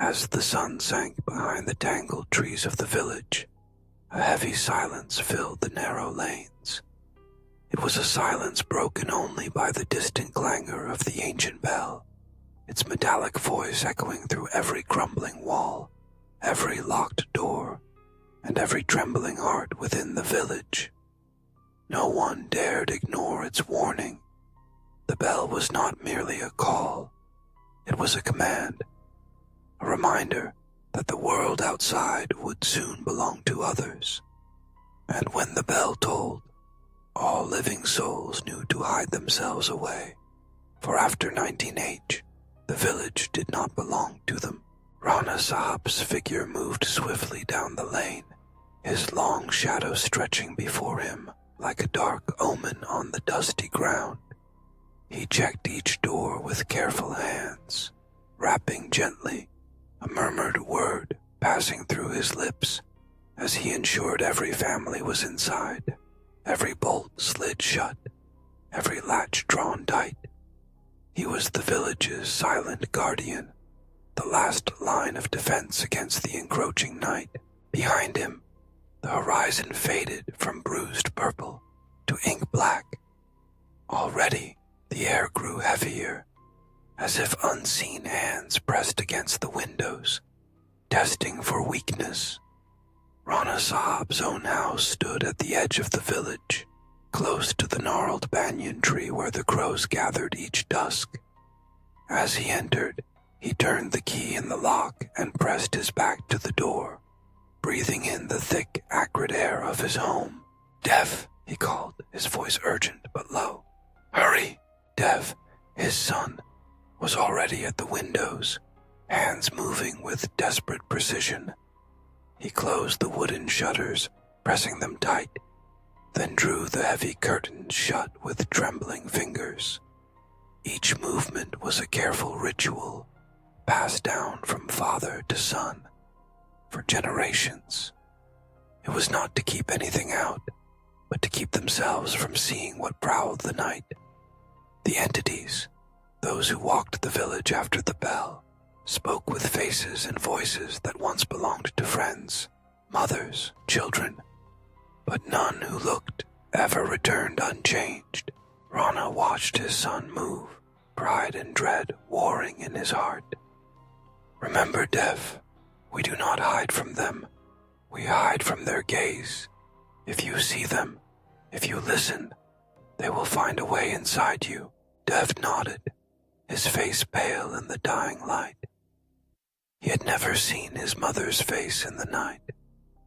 As the sun sank behind the tangled trees of the village, a heavy silence filled the narrow lanes. It was a silence broken only by the distant clangor of the ancient bell, its metallic voice echoing through every crumbling wall, every locked door, and every trembling heart within the village. No one dared ignore its warning. The bell was not merely a call, it was a command, a reminder that the world outside would soon belong to others. And when the bell tolled, all living souls knew to hide themselves away, for after 19H, the village did not belong to them. Rana Sahab's figure moved swiftly down the lane, his long shadow stretching before him like a dark omen on the dusty ground. He checked each door with careful hands, rapping gently, a murmured word passing through his lips as he ensured every family was inside, every bolt slid shut, every latch drawn tight. He was the village's silent guardian, the last line of defense against the encroaching night. Behind him, the horizon faded from bruised purple to ink black. Already, the air grew heavier, as if unseen hands pressed against the windows, testing for weakness. Rana Sahab's own house stood at the edge of the village, close to the gnarled banyan tree where the crows gathered each dusk. As he entered, he turned the key in the lock and pressed his back to the door, breathing in the thick, acrid air of his home. "Dev," he called, his voice urgent but low. "Hurry!" Dev, his son, was already at the windows, hands moving with desperate precision. He closed the wooden shutters, pressing them tight, then drew the heavy curtains shut with trembling fingers. Each movement was a careful ritual, passed down from father to son, for generations. It was not to keep anything out, but to keep themselves from seeing what prowled the night. The entities, those who walked the village after the bell, spoke with faces and voices that once belonged to friends, mothers, children, but none who looked ever returned unchanged. Rana watched his son move, pride and dread warring in his heart. "Remember, Dev, we do not hide from them. We hide from their gaze. If you see them, if you listen, they will find a way inside you." Dev nodded, his face pale in the dying light. He had never seen his mother's face in the night,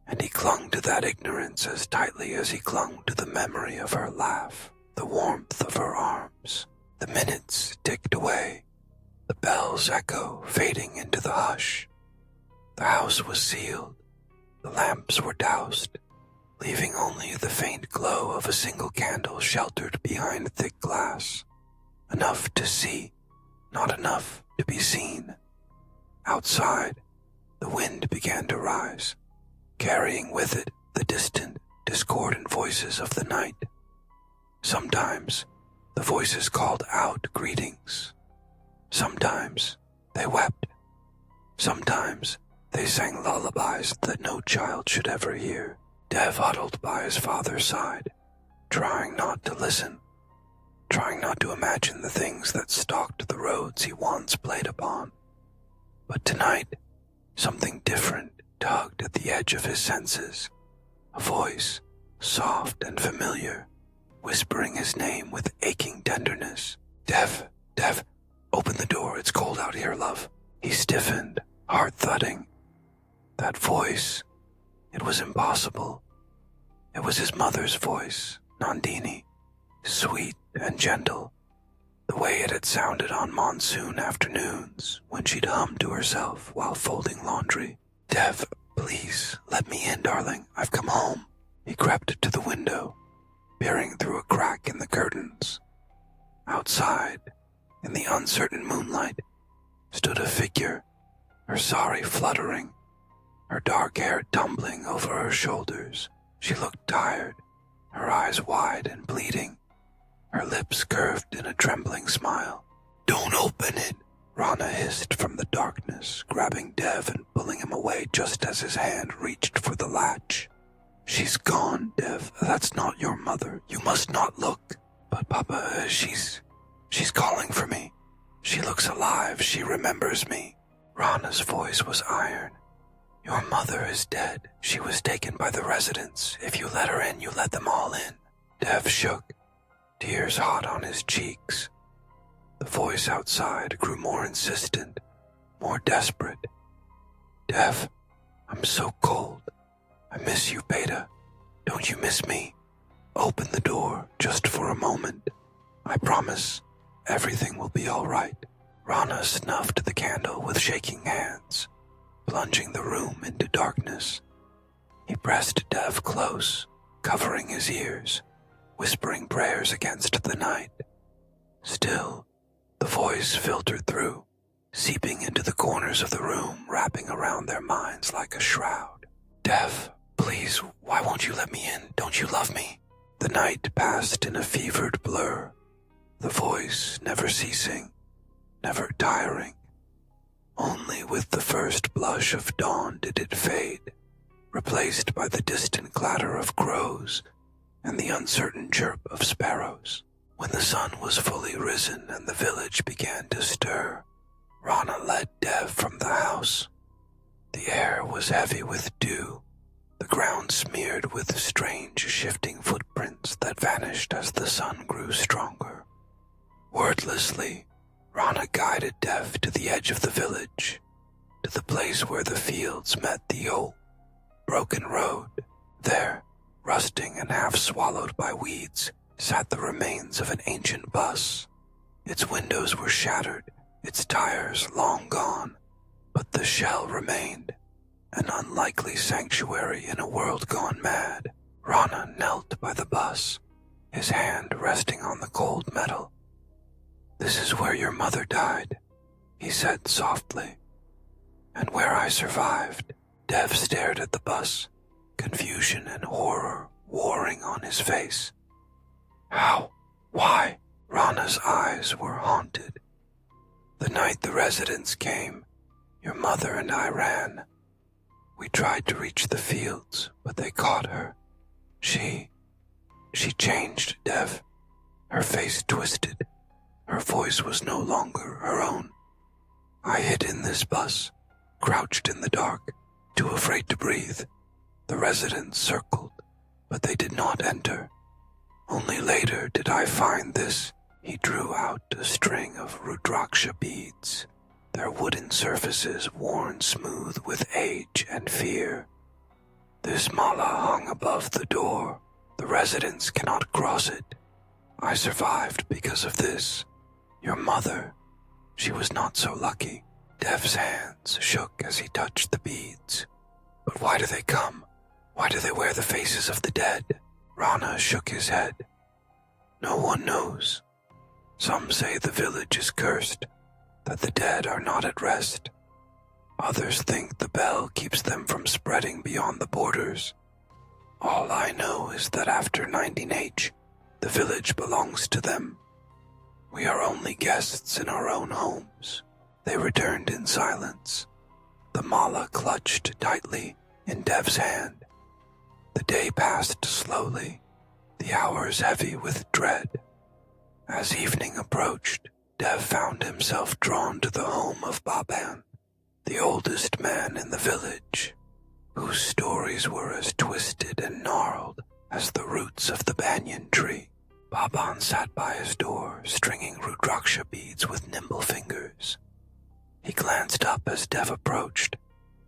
and he clung to that ignorance as tightly as he clung to the memory of her laugh, the warmth of her arms. The minutes ticked away, the bell's echo fading into the hush. The house was sealed, the lamps were doused, leaving only the faint glow of a single candle sheltered behind thick glass. Enough to see, not enough to be seen. Outside, the wind began to rise, carrying with it the distant, discordant voices of the night. Sometimes, the voices called out greetings. Sometimes, they wept. Sometimes, they sang lullabies that no child should ever hear. Dev huddled by his father's side, trying not to listen, trying not to imagine the things that stalked the roads he once played upon. But tonight, something different tugged at the edge of his senses. A voice, soft and familiar, whispering his name with aching tenderness. "Dev, Dev, open the door, it's cold out here, love." He stiffened, heart thudding. That voice, it was impossible. It was his mother's voice, Nandini, sweet and gentle, the way it had sounded on monsoon afternoons when she'd hum to herself while folding laundry. "Dev, please, let me in, darling. I've come home." He crept to the window, peering through a crack in the curtains. Outside, in the uncertain moonlight, stood a figure, her sari fluttering, her dark hair tumbling over her shoulders. She looked tired, her eyes wide and bleeding, her lips curved in a trembling smile. "Don't open it," Rana hissed from the darkness, grabbing Dev and pulling him away just as his hand reached for the latch. "She's gone, Dev. That's not your mother. You must not look." "But Papa, she's calling for me. She looks alive. She remembers me." Rana's voice was iron. "Your mother is dead. She was taken by the residents. If you let her in, you let them all in." Dev shook, tears hot on his cheeks. The voice outside grew more insistent, more desperate. "Dev, I'm so cold. I miss you, Beta. Don't you miss me? Open the door, just for a moment. I promise, everything will be all right." Rana snuffed the candle with shaking hands, plunging the room into darkness. He pressed Dev close, covering his ears, whispering prayers against the night. Still, the voice filtered through, seeping into the corners of the room, wrapping around their minds like a shroud. "Dev, please, why won't you let me in? Don't you love me?" The night passed in a fevered blur, the voice never ceasing, never tiring. Only with the first blush of dawn did it fade, replaced by the distant clatter of crows and the uncertain chirp of sparrows. When the sun was fully risen and the village began to stir, Rana led Dev from the house. The air was heavy with dew, the ground smeared with strange shifting footprints that vanished as the sun grew stronger. Wordlessly, Rana guided Dev to the edge of the village, to the place where the fields met the old, broken road. There, rusting and half swallowed by weeds, sat the remains of an ancient bus. Its windows were shattered, its tires long gone, but the shell remained, an unlikely sanctuary in a world gone mad. Rana knelt by the bus, his hand resting on the cold metal. "This is where your mother died," he said softly. "And where I survived." Dev stared at the bus, confusion and horror warring on his face. "How? Why?" Rana's eyes were haunted. "The night the residents came, your mother and I ran. We tried to reach the fields, but they caught her. She changed, Dev. Her face twisted. Her voice was no longer her own. I hid in this bus, crouched in the dark, too afraid to breathe. The residents circled, but they did not enter. Only later did I find this." He drew out a string of Rudraksha beads, their wooden surfaces worn smooth with age and fear. "This mala hung above the door. The residents cannot cross it. I survived because of this. Your mother, she was not so lucky." Dev's hands shook as he touched the beads. "But why do they come? Why do they wear the faces of the dead?" Rana shook his head. "No one knows. Some say the village is cursed, that the dead are not at rest. Others think the bell keeps them from spreading beyond the borders. All I know is that after 19H, the village belongs to them. We are only guests in our own homes." They returned in silence, the mala clutched tightly in Dev's hand. The day passed slowly, the hours heavy with dread. As evening approached, Dev found himself drawn to the home of Baban, the oldest man in the village, whose stories were as twisted and gnarled as the roots of the banyan tree. Baban sat by his door, stringing Rudraksha beads with nimble fingers. He glanced up as Dev approached,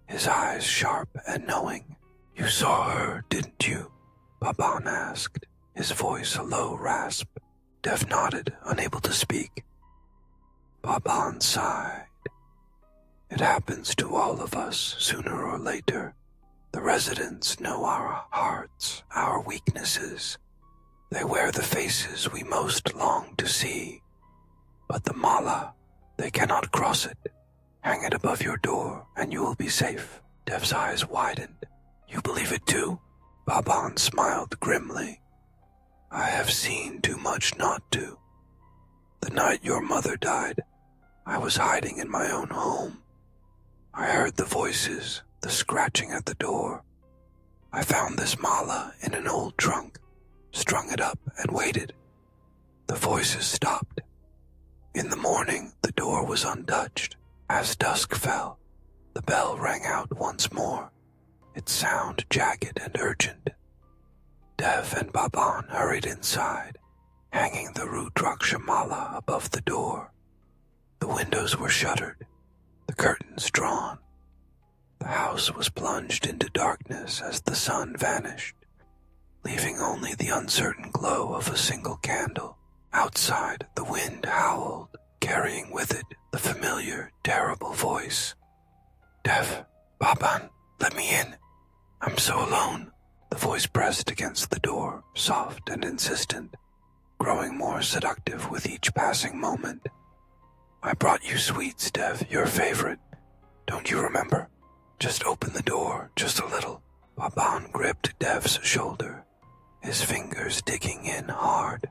his eyes sharp and knowing. "You saw her, didn't you?" Baban asked, his voice a low rasp. Dev nodded, unable to speak. Baban sighed. "It happens to all of us, sooner or later. The residents know our hearts, our weaknesses. They wear the faces we most long to see. But the mala, they cannot cross it. Hang it above your door, and you will be safe." Dev's eyes widened. "You believe it too?" Baban smiled grimly. "I have seen too much not to. The night your mother died, I was hiding in my own home. I heard the voices, the scratching at the door. I found this mala in an old trunk, strung it up and waited. The voices stopped. In the morning, the door was untouched. As dusk fell, the bell rang out once more, its sound jagged and urgent. Dev and Baban hurried inside, hanging the Rudraksha mala above the door. The windows were shuttered, the curtains drawn. The house was plunged into darkness as the sun vanished, leaving only the uncertain glow of a single candle. Outside, the wind howled, carrying with it the familiar, terrible voice. Dev, Baban, let me in. I'm so alone. The voice pressed against the door, soft and insistent, growing more seductive with each passing moment. I brought you sweets, Dev, your favorite. Don't you remember? Just open the door, just a little. Baban gripped Dev's shoulder, his fingers digging in hard.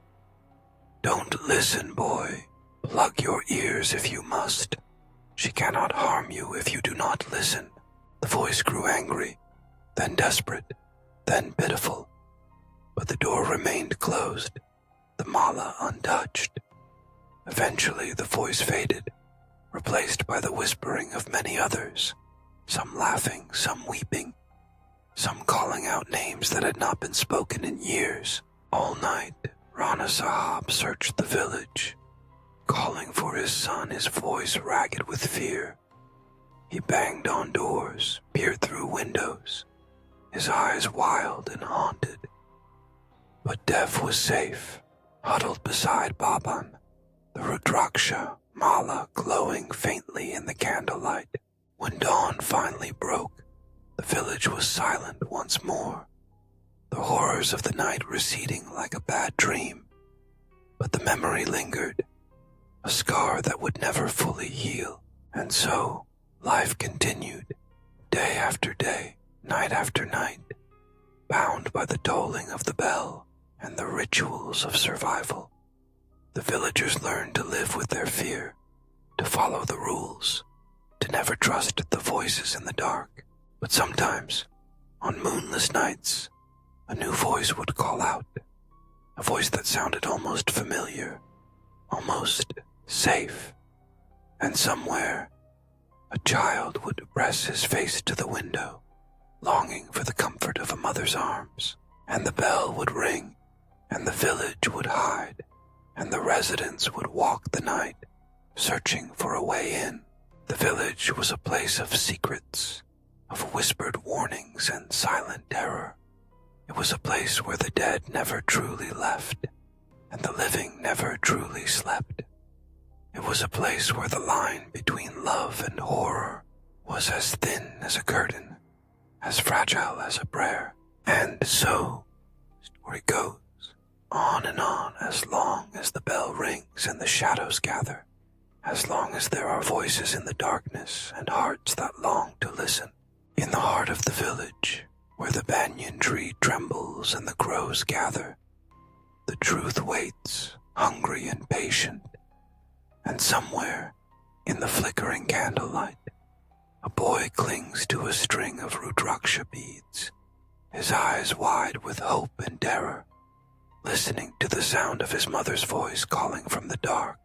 Don't listen, boy. Plug your ears if you must. She cannot harm you if you do not listen. The voice grew angry, then desperate, then pitiful. But the door remained closed, the mala untouched. Eventually the voice faded, replaced by the whispering of many others, some laughing, some weeping, some calling out names that had not been spoken in years. All night, Rana Sahab searched the village, calling for his son, his voice ragged with fear. He banged on doors, peered through windows, his eyes wild and haunted. But Dev was safe, huddled beside Baban, the Rudraksha mala glowing faintly in the candlelight. When dawn finally broke, the village was silent once more, the horrors of the night receding like a bad dream. But the memory lingered, a scar that would never fully heal. And so, life continued, day after day, night after night, bound by the tolling of the bell and the rituals of survival. The villagers learned to live with their fear, to follow the rules, to never trust the voices in the dark. But sometimes, on moonless nights, a new voice would call out, a voice that sounded almost familiar, almost safe. And somewhere, a child would press his face to the window, longing for the comfort of a mother's arms. And the bell would ring, and the village would hide, and the residents would walk the night, searching for a way in. The village was a place of secrets, of whispered warnings and silent terror. It was a place where the dead never truly left, and the living never truly slept. It was a place where the line between love and horror was as thin as a curtain, as fragile as a prayer. And so, the story goes, on and on, as long as the bell rings and the shadows gather, as long as there are voices in the darkness and hearts that long to listen. In the heart of the village, where the banyan tree trembles and the crows gather, the truth waits, hungry and patient. And somewhere, in the flickering candlelight, a boy clings to a string of Rudraksha beads, his eyes wide with hope and terror, listening to the sound of his mother's voice calling from the dark.